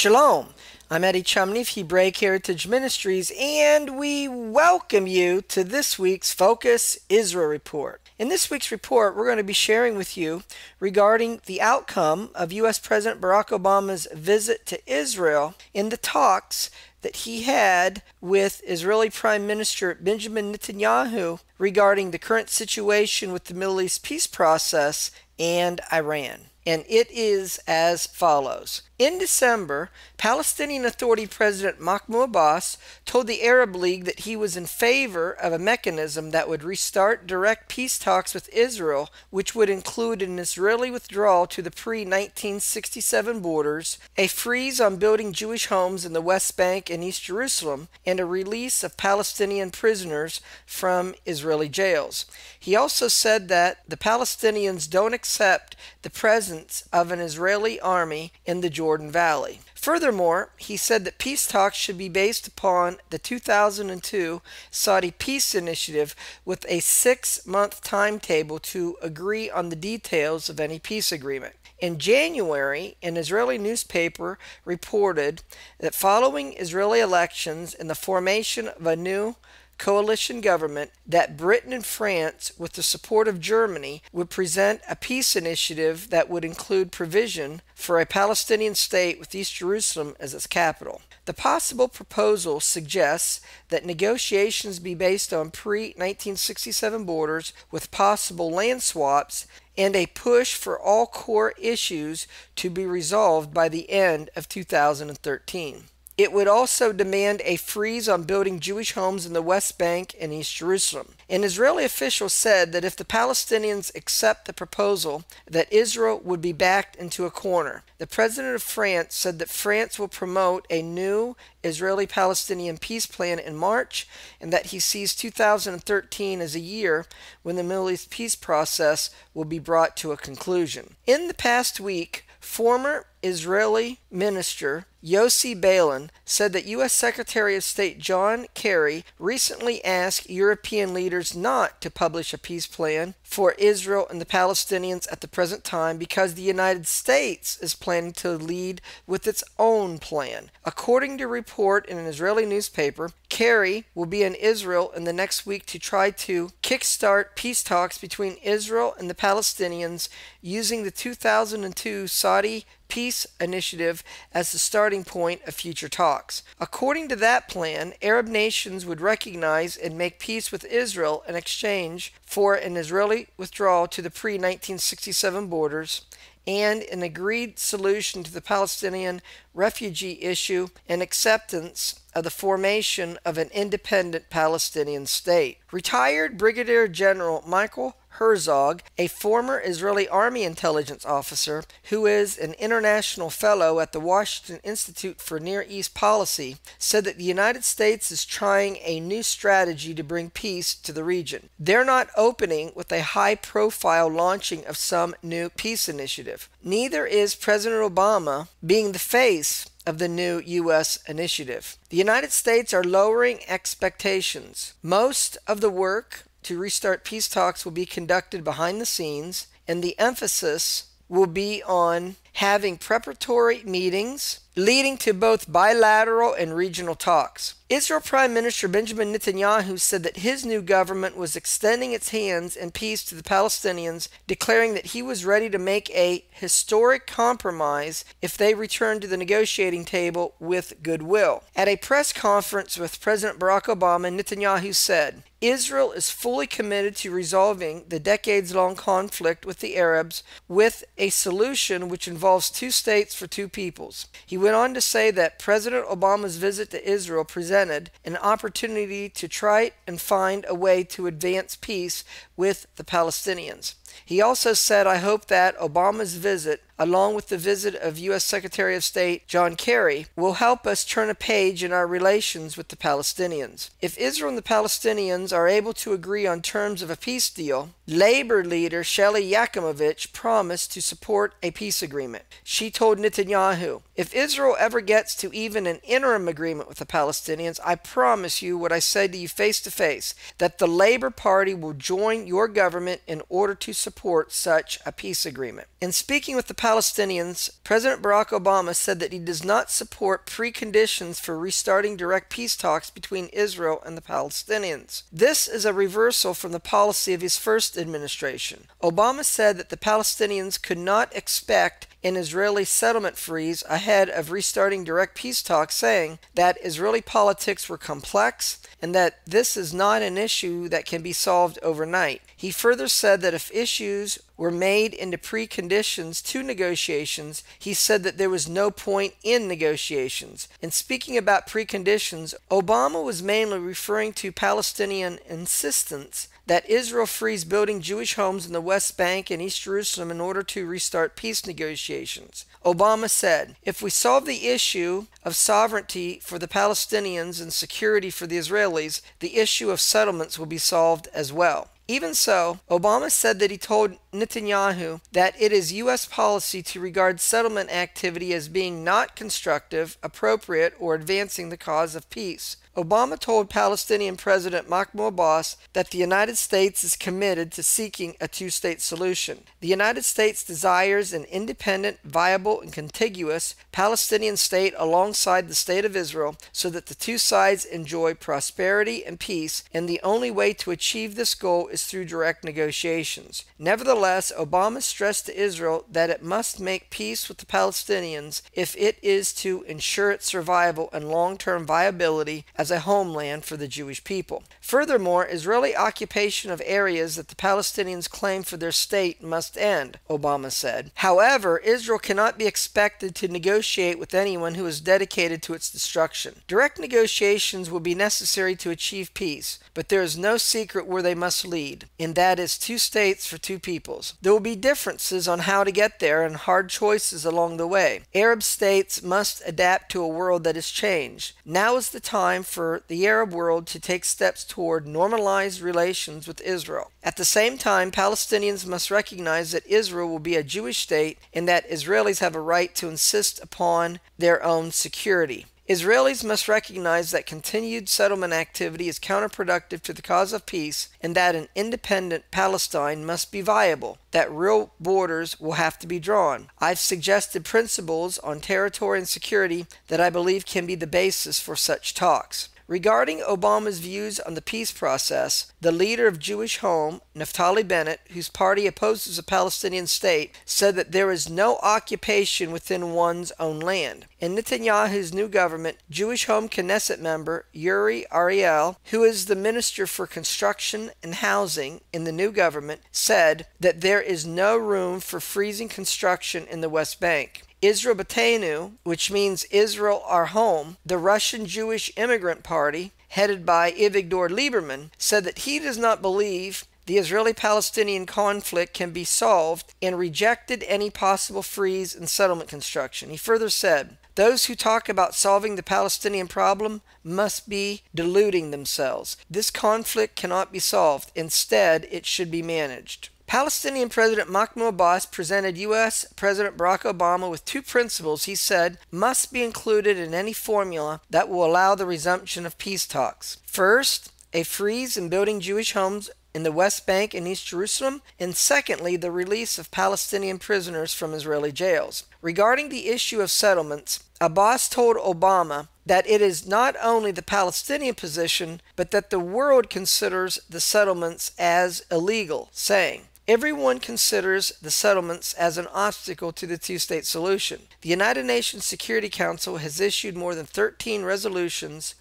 Shalom. I'm Eddie Chumney of Hebraic Heritage Ministries, and we welcome you to this week's Focus Israel Report. In this week's report, we're going to be sharing with you regarding the outcome of U.S. President Barack Obama's visit to Israel in the talks that he had with Israeli Prime Minister Benjamin Netanyahu regarding the current situation with the Middle East peace process and Iran. And it is as follows. In December, Palestinian Authority President Mahmoud Abbas told the Arab League that he was in favor of a mechanism that would restart direct peace talks with Israel, which would include an Israeli withdrawal to the pre-1967 borders, a freeze on building Jewish homes in the West Bank and East Jerusalem, and a release of Palestinian prisoners from Israeli jails. He also said that the Palestinians don't accept the presence of an Israeli army in the Jordan Valley. Furthermore, he said that peace talks should be based upon the 2002 Saudi peace initiative with a 6-month timetable to agree on the details of any peace agreement. In January, an Israeli newspaper reported that following Israeli elections and the formation of a new coalition government, that Britain and France, with the support of Germany, would present a peace initiative that would include provision for a Palestinian state with East Jerusalem as its capital. The possible proposal suggests that negotiations be based on pre-1967 borders with possible land swaps and a push for all core issues to be resolved by the end of 2013. It would also demand a freeze on building Jewish homes in the West Bank and East Jerusalem. An Israeli official said that if the Palestinians accept the proposal, that Israel would be backed into a corner. The president of France said that France will promote a new Israeli-Palestinian peace plan in March, and that he sees 2013 as a year when the Middle East peace process will be brought to a conclusion. In the past week, former Israeli minister Yossi Beilin said that U.S. Secretary of State John Kerry recently asked European leaders not to publish a peace plan for Israel and the Palestinians at the present time because the United States is planning to lead with its own plan. According to a report in an Israeli newspaper, Kerry will be in Israel in the next week to try to kickstart peace talks between Israel and the Palestinians using the 2002 Saudi peace initiative as the starting point of future talks. According to that plan, Arab nations would recognize and make peace with Israel in exchange for an Israeli withdrawal to the pre-1967 borders and an agreed solution to the Palestinian refugee issue and acceptance of the formation of an independent Palestinian state. Retired Brigadier General Michael Herzog, a former Israeli Army intelligence officer who is an international fellow at the Washington Institute for Near East Policy, said that the United States is trying a new strategy to bring peace to the region. They're not opening with a high-profile launching of some new peace initiative. Neither is President Obama being the face of the new U.S. initiative. The United States are lowering expectations. Most of the work to restart peace talks will be conducted behind the scenes, and the emphasis will be on having preparatory meetings leading to both bilateral and regional talks. Israel Prime Minister Benjamin Netanyahu said that his new government was extending its hands in peace to the Palestinians, declaring that he was ready to make a historic compromise if they returned to the negotiating table with goodwill. At a press conference with President Barack Obama, Netanyahu said, Israel is fully committed to resolving the decades-long conflict with the Arabs with a solution which involves two states for two peoples. He went on to say that President Obama's visit to Israel presented an opportunity to try and find a way to advance peace with the Palestinians. He also said, I hope that Obama's visit, along with the visit of U.S. Secretary of State John Kerry, will help us turn a page in our relations with the Palestinians. If Israel and the Palestinians are able to agree on terms of a peace deal, Labor leader Shelley Yakimovich promised to support a peace agreement. She told Netanyahu, if Israel ever gets to even an interim agreement with the Palestinians, I promise you what I said to you face to face, that the Labor Party will join your government in order to support such a peace agreement. In speaking with the Palestinians, President Barack Obama said that he does not support preconditions for restarting direct peace talks between Israel and the Palestinians. This is a reversal from the policy of his first administration. Obama said that the Palestinians could not expect an Israeli settlement freeze ahead of restarting direct peace talks, saying that Israeli politics were complex and that this is not an issue that can be solved overnight. He further said that if issues were made into preconditions to negotiations, he said that there was no point in negotiations. In speaking about preconditions, Obama was mainly referring to Palestinian insistence that Israel freeze building Jewish homes in the West Bank and East Jerusalem in order to restart peace negotiations. Obama said, "If we solve the issue of sovereignty for the Palestinians and security for the Israelis, the issue of settlements will be solved as well." Even so, Obama said that he told Netanyahu that it is U.S. policy to regard settlement activity as being not constructive, appropriate, or advancing the cause of peace. Obama told Palestinian President Mahmoud Abbas that the United States is committed to seeking a two-state solution. The United States desires an independent, viable, and contiguous Palestinian state alongside the State of Israel so that the two sides enjoy prosperity and peace, and the only way to achieve this goal is through direct negotiations. Nevertheless, Obama stressed to Israel that it must make peace with the Palestinians if it is to ensure its survival and long-term viability as a homeland for the Jewish people. Furthermore, Israeli occupation of areas that the Palestinians claim for their state must end, Obama said. However, Israel cannot be expected to negotiate with anyone who is dedicated to its destruction. Direct negotiations will be necessary to achieve peace, but there is no secret where they must lead, and that is two states for two peoples. There will be differences on how to get there and hard choices along the way. Arab states must adapt to a world that has changed. Now is the time for the Arab world to take steps toward normalized relations with Israel. At the same time, Palestinians must recognize that Israel will be a Jewish state and that Israelis have a right to insist upon their own security. Israelis must recognize that continued settlement activity is counterproductive to the cause of peace and that an independent Palestine must be viable, that real borders will have to be drawn. I've suggested principles on territory and security that I believe can be the basis for such talks. Regarding Obama's views on the peace process, the leader of Jewish Home, Naftali Bennett, whose party opposes a Palestinian state, said that there is no occupation within one's own land. In Netanyahu's new government, Jewish Home Knesset member Uri Ariel, who is the Minister for Construction and Housing in the new government, said that there is no room for freezing construction in the West Bank. Israel Beitenu, which means Israel our home, the Russian Jewish Immigrant Party, headed by Avigdor Lieberman, said that he does not believe the Israeli-Palestinian conflict can be solved and rejected any possible freeze in settlement construction. He further said, "Those who talk about solving the Palestinian problem must be deluding themselves. This conflict cannot be solved. Instead, it should be managed." Palestinian President Mahmoud Abbas presented U.S. President Barack Obama with two principles he said must be included in any formula that will allow the resumption of peace talks. First, a freeze in building Jewish homes in the West Bank and East Jerusalem, and secondly, the release of Palestinian prisoners from Israeli jails. Regarding the issue of settlements, Abbas told Obama that it is not only the Palestinian position, but that the world considers the settlements as illegal, saying, "Everyone considers the settlements as an obstacle to the two-state solution." The United Nations Security Council has issued more than 13 resolutions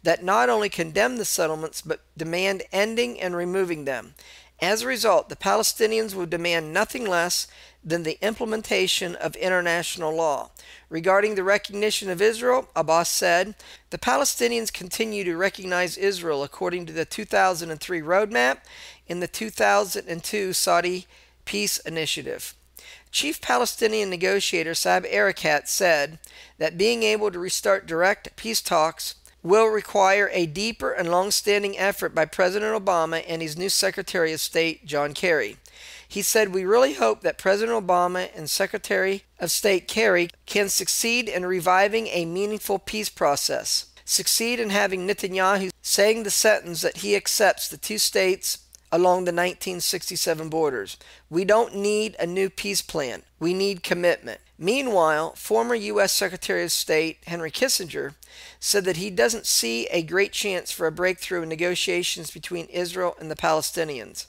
that not only condemn the settlements but demand ending and removing them. As a result, the Palestinians will demand nothing less than the implementation of international law. Regarding the recognition of Israel, Abbas said, "The Palestinians continue to recognize Israel according to the 2003 roadmap and the 2002 Saudi Peace Initiative." Chief Palestinian negotiator Saeb Erekat said that being able to restart direct peace talks will require a deeper and long-standing effort by President Obama and his new Secretary of State, John Kerry. He said, "We really hope that President Obama and Secretary of State Kerry can succeed in reviving a meaningful peace process, succeed in having Netanyahu saying the sentence that he accepts the two states along the 1967 borders. We don't need a new peace plan. We need commitment. Meanwhile, former U.S. Secretary of State Henry Kissinger said that he doesn't see a great chance for a breakthrough in negotiations between Israel and the Palestinians.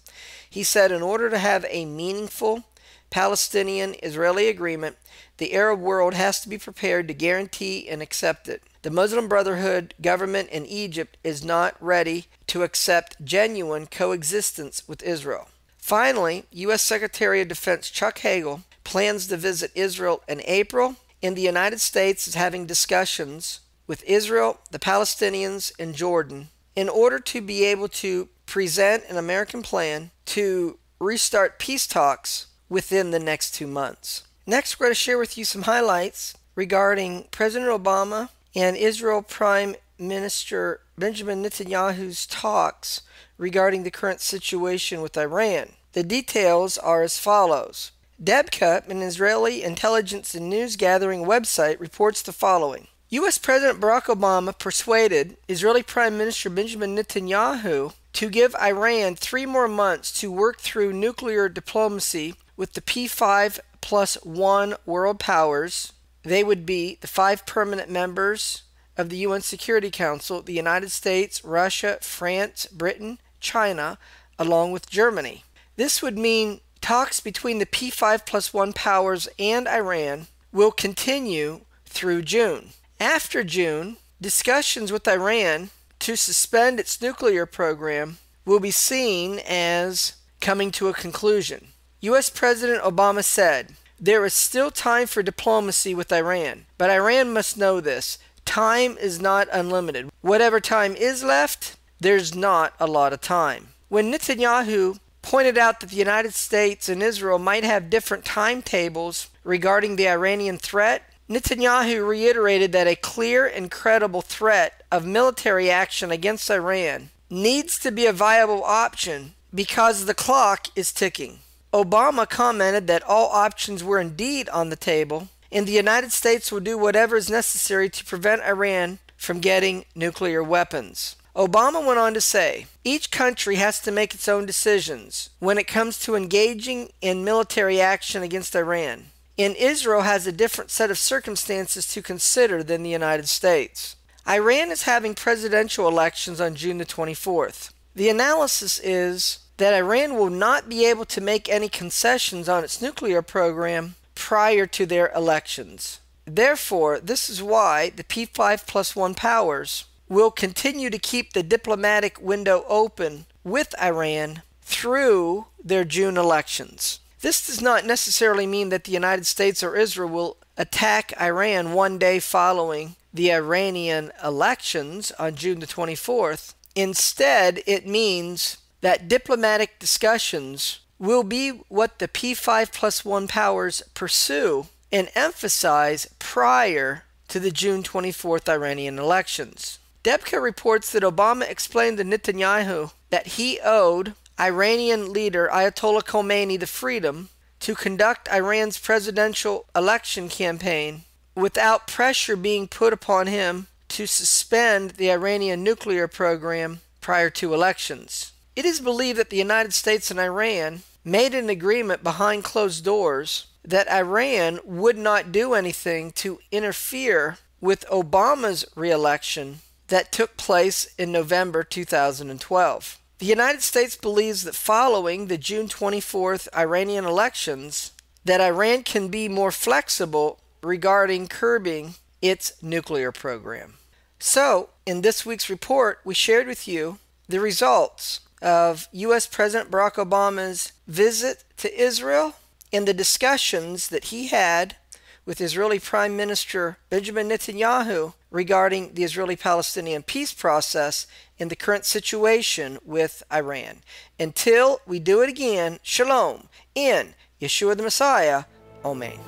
He said in order to have a meaningful Palestinian-Israeli agreement, the Arab world has to be prepared to guarantee and accept it. The Muslim Brotherhood government in Egypt is not ready to accept genuine coexistence with Israel. Finally, U.S. Secretary of Defense Chuck Hagel plans to visit Israel in April, and the United States is having discussions with Israel, the Palestinians, and Jordan in order to be able to present an American plan to restart peace talks within the next 2 months. Next, we're going to share with you some highlights regarding President Obama and Israel Prime Minister Benjamin Netanyahu's talks regarding the current situation with Iran. The details are as follows. Debka, an Israeli intelligence and news gathering website, reports the following. U.S. President Barack Obama persuaded Israeli Prime Minister Benjamin Netanyahu to give Iran 3 more months to work through nuclear diplomacy with the P5+1 world powers. They would be the 5 permanent members of the UN Security Council, the United States, Russia, France, Britain, China, along with Germany. This would mean talks between the P5+1 powers and Iran will continue through June. After June, discussions with Iran to suspend its nuclear program will be seen as coming to a conclusion. U.S. President Obama said, "There is still time for diplomacy with Iran, but Iran must know this. Time is not unlimited. Whatever time is left, there's not a lot of time." When Netanyahu pointed out that the United States and Israel might have different timetables regarding the Iranian threat, Netanyahu reiterated that a clear and credible threat of military action against Iran needs to be a viable option because the clock is ticking. Obama commented that all options were indeed on the table, and the United States will do whatever is necessary to prevent Iran from getting nuclear weapons. Obama went on to say, each country has to make its own decisions when it comes to engaging in military action against Iran, and Israel has a different set of circumstances to consider than the United States. Iran is having presidential elections on June the 24th. The analysis is that Iran will not be able to make any concessions on its nuclear program prior to their elections. Therefore, this is why the P5+1 powers will continue to keep the diplomatic window open with Iran through their June elections. This does not necessarily mean that the United States or Israel will attack Iran one day following the Iranian elections on June the 24th. Instead, it means that diplomatic discussions will be what the P5+1 powers pursue and emphasize prior to the June 24th Iranian elections. Debka reports that Obama explained to Netanyahu that he owed Iranian leader Ayatollah Khomeini the freedom to conduct Iran's presidential election campaign without pressure being put upon him to suspend the Iranian nuclear program prior to elections. It is believed that the United States and Iran made an agreement behind closed doors that Iran would not do anything to interfere with Obama's re-election that took place in November 2012. The United States believes that following the June 24th Iranian elections, that Iran can be more flexible regarding curbing its nuclear program. So, in this week's report, we shared with you the results of U.S. President Barack Obama's visit to Israel and the discussions that he had with Israeli Prime Minister Benjamin Netanyahu regarding the Israeli-Palestinian peace process and the current situation with Iran. Until we do it again, Shalom, in Yeshua the Messiah, Amen.